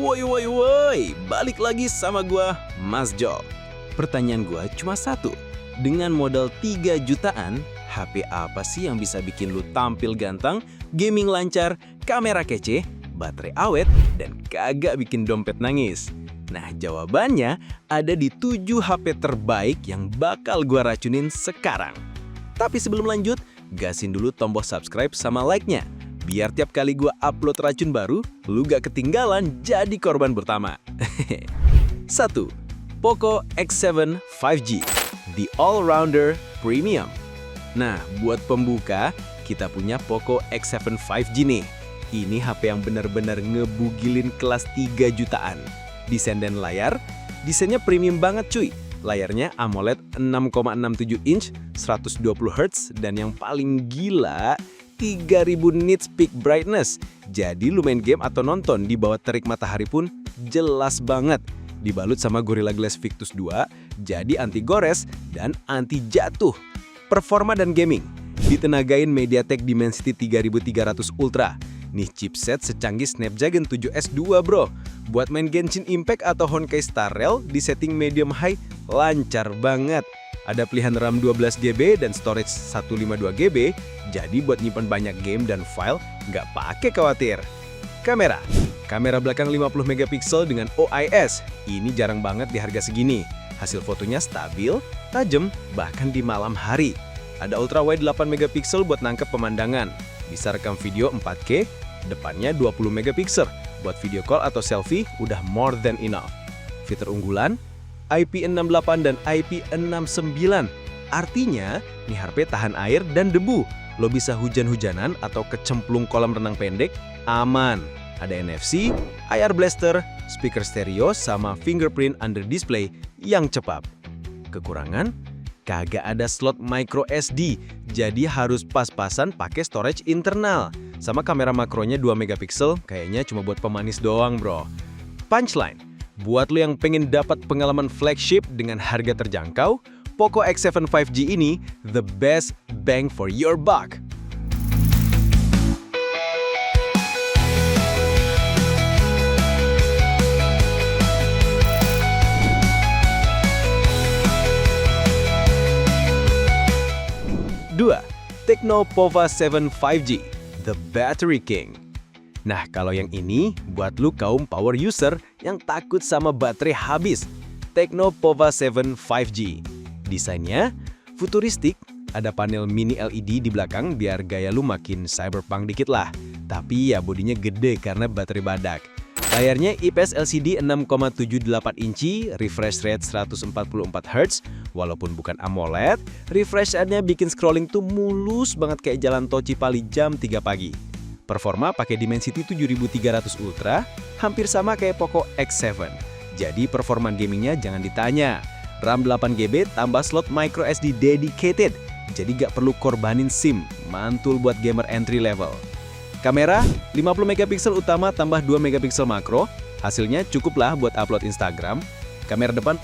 Woi, balik lagi sama gua, Mas Jo. Pertanyaan gua cuma satu. Dengan modal 3 jutaan, HP apa sih yang bisa bikin lu tampil ganteng, gaming lancar, kamera kece, baterai awet, dan kagak bikin dompet nangis? Nah, jawabannya ada di 7 HP terbaik yang bakal gua racunin sekarang. Tapi sebelum lanjut, gasin dulu tombol subscribe sama like-nya. Biar tiap kali gua upload racun baru, lu gak ketinggalan jadi korban pertama. 1. Poco X7 5G, The All-Rounder Premium. Nah, buat pembuka, kita punya Poco X7 5G nih. Ini HP yang benar-benar ngebugilin kelas 3 jutaan. Desain dan layar, desainnya premium banget cuy. Layarnya AMOLED 6,67 inch, 120 Hz, dan yang paling gila, 3000 nits peak brightness. Jadi lu main game atau nonton di bawah terik matahari pun jelas banget. Dibalut sama Gorilla Glass Victus 2, jadi anti gores dan anti jatuh. Performa dan gaming, ditenagain MediaTek Dimensity 3300 Ultra. Nih chipset secanggih Snapdragon 7S 2 bro. Buat main Genshin Impact atau Honkai Star Rail di setting medium high, lancar banget. Ada pilihan RAM 12GB dan storage 152GB, jadi buat nyimpan banyak game dan file, nggak pakai khawatir. Kamera belakang 50MP dengan OIS, ini jarang banget di harga segini. Hasil fotonya stabil, tajam, bahkan di malam hari. Ada ultrawide 8MP buat nangkep pemandangan, bisa rekam video 4K, depannya 20MP. Buat video call atau selfie, udah more than enough. Fitur unggulan, IP68 dan IP69. Artinya, nih HP tahan air dan debu. Lo bisa hujan-hujanan atau kecemplung kolam renang pendek, aman. Ada NFC, IR blaster, speaker stereo, sama fingerprint under display yang cepat. Kekurangan? Kagak ada slot micro SD, jadi harus pas-pasan pakai storage internal. Sama kamera makronya 2MP, kayaknya cuma buat pemanis doang bro. Punchline, buat lo yang pengen dapat pengalaman flagship dengan harga terjangkau, Poco X7 5G ini the best bang for your buck. Dua, Tecno Pova 7 5G, the Battery King. Nah, kalau yang ini buat lu kaum power user yang takut sama baterai habis. Tecno Pova 7 5G. Desainnya futuristik, ada panel mini LED di belakang biar gaya lu makin cyberpunk dikit lah. Tapi ya bodinya gede karena baterai badak. Layarnya IPS LCD 6,78 inci, refresh rate 144Hz. Walaupun bukan AMOLED, refresh rate-nya bikin scrolling tuh mulus banget kayak jalan tol Cipali jam 3 pagi. Performa pakai Dimensity 7300 Ultra, hampir sama kayak Poco X7. Jadi performa gamingnya jangan ditanya. RAM 8GB tambah slot microSD dedicated, jadi gak perlu korbanin SIM, mantul buat gamer entry level. Kamera 50MP utama tambah 2MP makro, hasilnya cukup lah buat upload Instagram. Kamera depan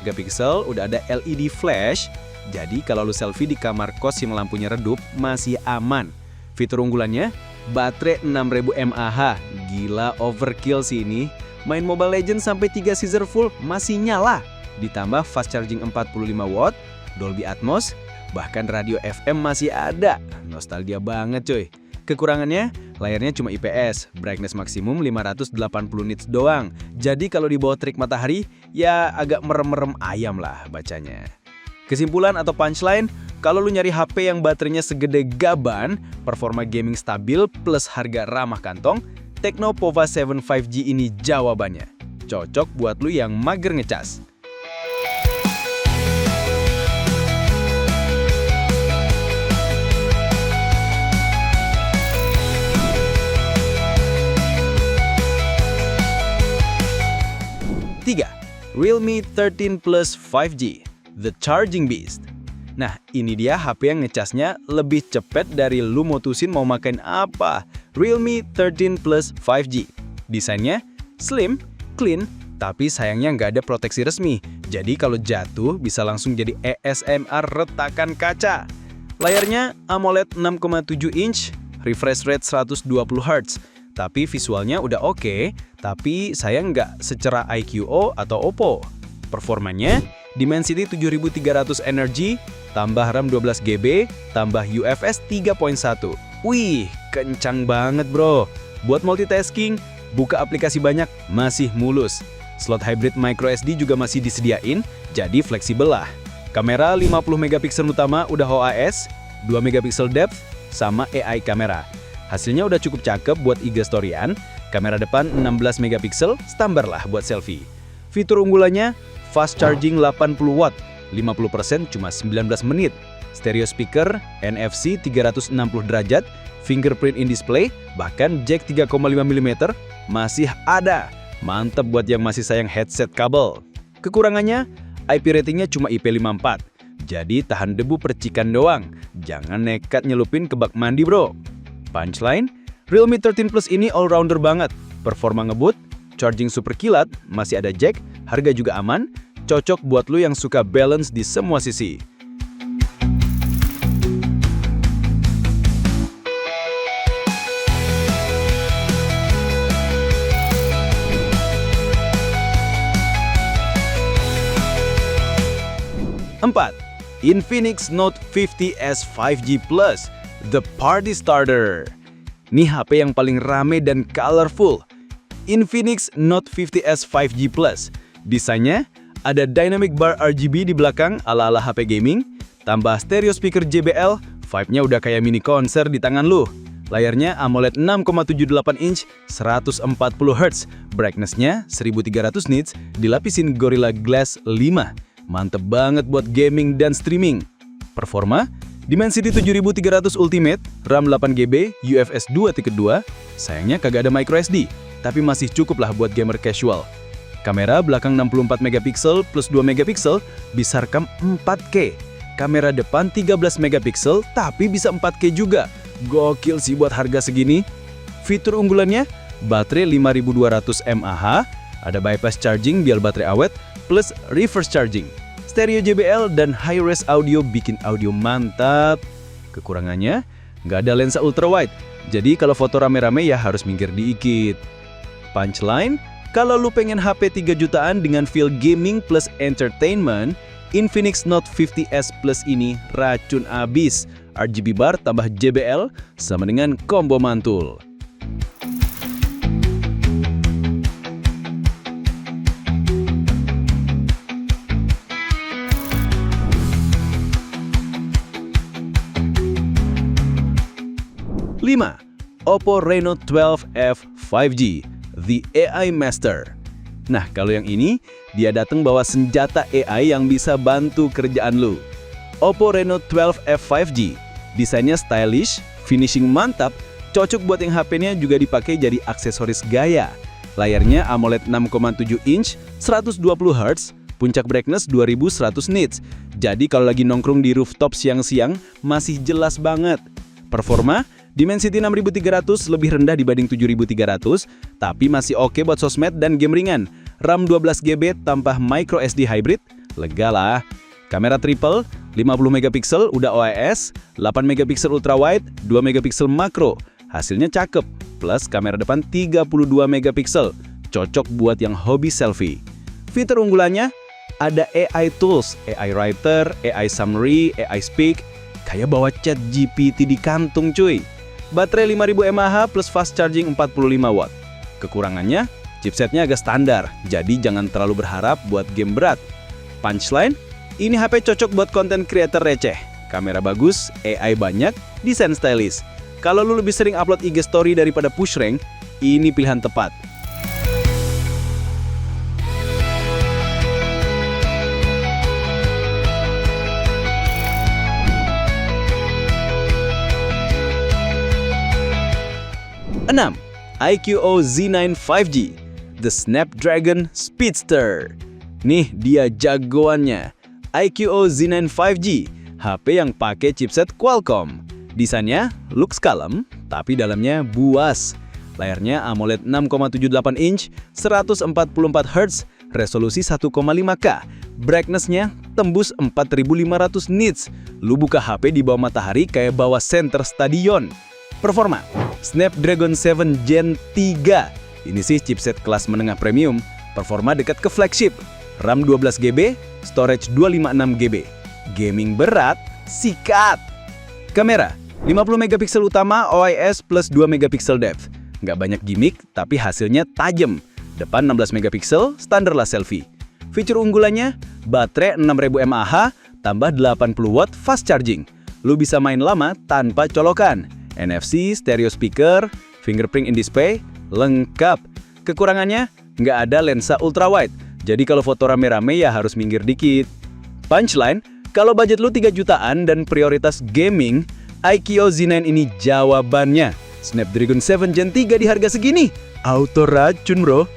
3MP udah ada LED flash, jadi kalau lu selfie di kamar kos yang lampunya redup masih aman. Fitur unggulannya, baterai 6000 mAh, gila overkill sih ini. Main Mobile Legends sampai 3 season full masih nyala. Ditambah fast charging 45W, Dolby Atmos, bahkan radio FM masih ada. Nostalgia banget coy. Kekurangannya, layarnya cuma IPS, brightness maksimum 580 nits doang. Jadi kalau di bawah terik matahari, ya agak merem-merem ayam lah bacanya. Kesimpulan atau punchline, kalau lu nyari HP yang baterainya segede gaban, performa gaming stabil plus harga ramah kantong, Tecno Pova 7 5G ini jawabannya. Cocok buat lu yang mager ngecas. Tiga, Realme 13 Plus 5G, the Charging Beast. Nah, ini dia HP yang ngecasnya lebih cepet dari lu mutusin mau makan apa. Realme 13 Plus 5G. Desainnya slim, clean, tapi sayangnya nggak ada proteksi resmi. Jadi kalau jatuh bisa langsung jadi ASMR retakan kaca. Layarnya AMOLED 6,7 inch, refresh rate 120Hz. tapi visualnya udah oke, tapi sayang nggak secerah iQOO atau Oppo. Performanya, Dimensity 7300 Energy, tambah RAM 12GB, tambah UFS 3.1. Wih, kencang banget bro. Buat multitasking, buka aplikasi banyak, masih mulus. Slot hybrid microSD juga masih disediain, jadi fleksibel lah. Kamera 50 megapiksel utama udah OIS, 2 megapiksel depth, sama AI kamera. Hasilnya udah cukup cakep buat IG storyan. Kamera depan 16 megapiksel, standar lah buat selfie. Fitur unggulannya, fast charging 80 watt, 50% cuma 19 menit. Stereo speaker, NFC 360 derajat, fingerprint in display, bahkan jack 3,5 mm masih ada. Mantep buat yang masih sayang headset kabel. Kekurangannya, IP ratingnya cuma IP54. Jadi tahan debu percikan doang. Jangan nekat nyelupin ke bak mandi bro. Punchline, Realme 13 Plus ini all-rounder banget. Performa ngebut, charging super kilat, masih ada jack, harga juga aman, cocok buat lu yang suka balance di semua sisi. Empat, Infinix Note 50s 5G Plus, the party starter. Nih HP yang paling rame dan colorful. Infinix Note 50s 5G Plus. Desainnya ada dynamic bar RGB di belakang ala-ala HP gaming, tambah stereo speaker JBL, vibe-nya udah kayak mini konser di tangan lu. Layarnya AMOLED 6,78 inch, 140 Hz, brightness-nya 1300 nits, dilapisin Gorilla Glass 5. Mantep banget buat gaming dan streaming. Performa, Dimensity 7300 Ultimate, RAM 8GB, UFS 2.2, sayangnya kagak ada microSD, tapi masih cukup lah buat gamer casual. Kamera belakang 64 megapiksel plus 2 megapiksel, bisa rekam 4K. Kamera depan 13 megapiksel, tapi bisa 4K juga. Gokil sih buat harga segini. Fitur unggulannya, baterai 5200 mAh, ada bypass charging biar baterai awet, plus reverse charging. Stereo JBL dan high-res audio bikin audio mantap. Kekurangannya, nggak ada lensa ultrawide, jadi kalau foto rame-rame ya harus minggir dikit. Punchline, kalau lu pengen HP 3 jutaan dengan feel gaming plus entertainment, Infinix Note 50s Plus ini racun abis. RGB bar tambah JBL sama dengan combo mantul. Lima, Oppo Reno 12F 5G, The AI Master. Nah, kalau yang ini, dia datang bawa senjata AI yang bisa bantu kerjaan lu. Oppo Reno 12F 5G, desainnya stylish, finishing mantap, cocok buat yang HP-nya juga dipakai jadi aksesoris gaya. Layarnya AMOLED 6,7 inch, 120 Hz, puncak brightness 2100 nits. Jadi kalau lagi nongkrong di rooftop siang-siang, masih jelas banget. Performa, Dimensity 6300 lebih rendah dibanding 7300, tapi masih oke buat sosmed dan game ringan. RAM 12GB tambah microSD hybrid, lega lah. Kamera triple, 50 megapiksel udah OIS, 8 megapiksel ultrawide, 2 megapiksel makro. Hasilnya cakep, plus kamera depan 32 megapiksel, cocok buat yang hobi selfie. Fitur unggulannya, ada AI tools, AI writer, AI summary, AI speak, kayak bawa chat GPT di kantung cuy. Baterai 5000 mAh plus fast charging 45 watt. Kekurangannya, chipsetnya agak standar, jadi jangan terlalu berharap buat game berat. Punchline, ini HP cocok buat konten creator receh. Kamera bagus, AI banyak, desain stylish. Kalau lu lebih sering upload IG story daripada push rank, ini pilihan tepat. Enam, iQOO Z9 5G, The Snapdragon Speedster. Nih dia jagoannya, iQOO Z9 5G, HP yang pakai chipset Qualcomm. Desainnya looks kalem, tapi dalamnya buas. Layarnya AMOLED 6,78 inch, 144 Hz, resolusi 1,5K. Brightness-nya tembus 4500 nits. Lu buka HP di bawah matahari kayak bawa center stadion. Performa, Snapdragon 7 Gen 3. Ini sih chipset kelas menengah premium, performa dekat ke flagship. RAM 12GB, storage 256GB. Gaming berat, sikat. Kamera, 50 megapiksel utama OIS plus 2 megapiksel depth. Nggak banyak gimmick, tapi hasilnya tajam. Depan 16 megapiksel, standar lah selfie. Fitur unggulannya, baterai 6000 mAh, tambah 80 watt fast charging. Lu bisa main lama tanpa colokan. NFC, stereo speaker, fingerprint in display, lengkap. Kekurangannya, nggak ada lensa ultrawide. Jadi kalau foto rame-rame ya harus minggir dikit. Punchline, kalau budget lu 3 jutaan dan prioritas gaming, iQOO Z9 ini jawabannya. Snapdragon 7 Gen 3 di harga segini, auto racun bro.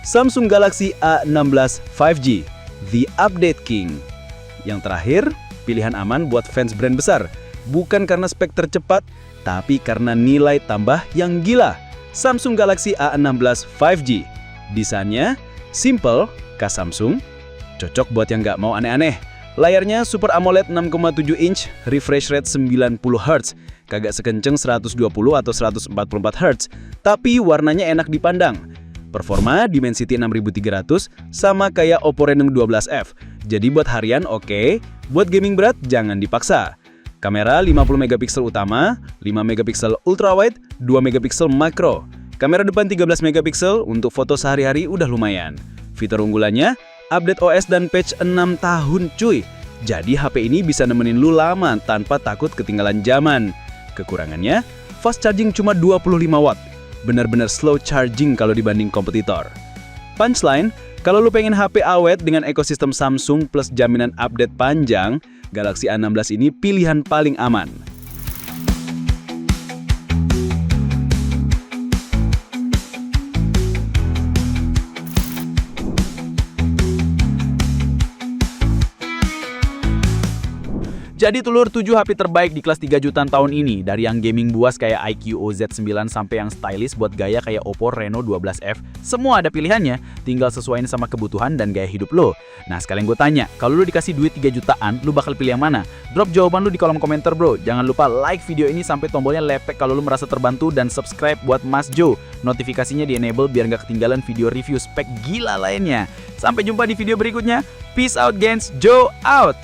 Samsung Galaxy A16 5G, The Update King. Yang terakhir, pilihan aman buat fans brand besar. Bukan karena spek tercepat, tapi karena nilai tambah yang gila. Samsung Galaxy A16 5G. Desainnya simple, khas Samsung. Cocok buat yang nggak mau aneh-aneh. Layarnya Super AMOLED 6,7 inch, refresh rate 90 Hz. Kagak sekenceng 120 atau 144 Hz, tapi warnanya enak dipandang. Performa Dimensity 6300 sama kayak Oppo Reno 12F. Jadi buat harian oke, buat gaming berat jangan dipaksa. Kamera 50 megapiksel utama, 5 megapiksel ultrawide, 2 megapiksel makro. Kamera depan 13 megapiksel untuk foto sehari-hari udah lumayan. Fitur unggulannya, update OS dan patch 6 tahun cuy. Jadi HP ini bisa nemenin lu lama tanpa takut ketinggalan zaman. Kekurangannya, fast charging cuma 25 watt. Benar-benar slow charging kalau dibanding kompetitor. Punchline, kalau lu pengen HP awet dengan ekosistem Samsung plus jaminan update panjang, Galaxy A16 ini pilihan paling aman. Jadi telur 7 HP terbaik di kelas 3 jutaan tahun ini. Dari yang gaming buas kayak iQOO Z9 sampai yang stylish buat gaya kayak Oppo Reno 12F. Semua ada pilihannya, tinggal sesuaiin sama kebutuhan dan gaya hidup lo. Nah sekalian gue tanya, kalau lu dikasih duit 3 jutaan, lu bakal pilih yang mana? Drop jawaban lu di kolom komentar bro. Jangan lupa like video ini sampai tombolnya lepek kalau lu merasa terbantu. Dan subscribe buat Mas Joe. Notifikasinya di enable biar nggak ketinggalan video review spek gila lainnya. Sampai jumpa di video berikutnya. Peace out gens, Joe out!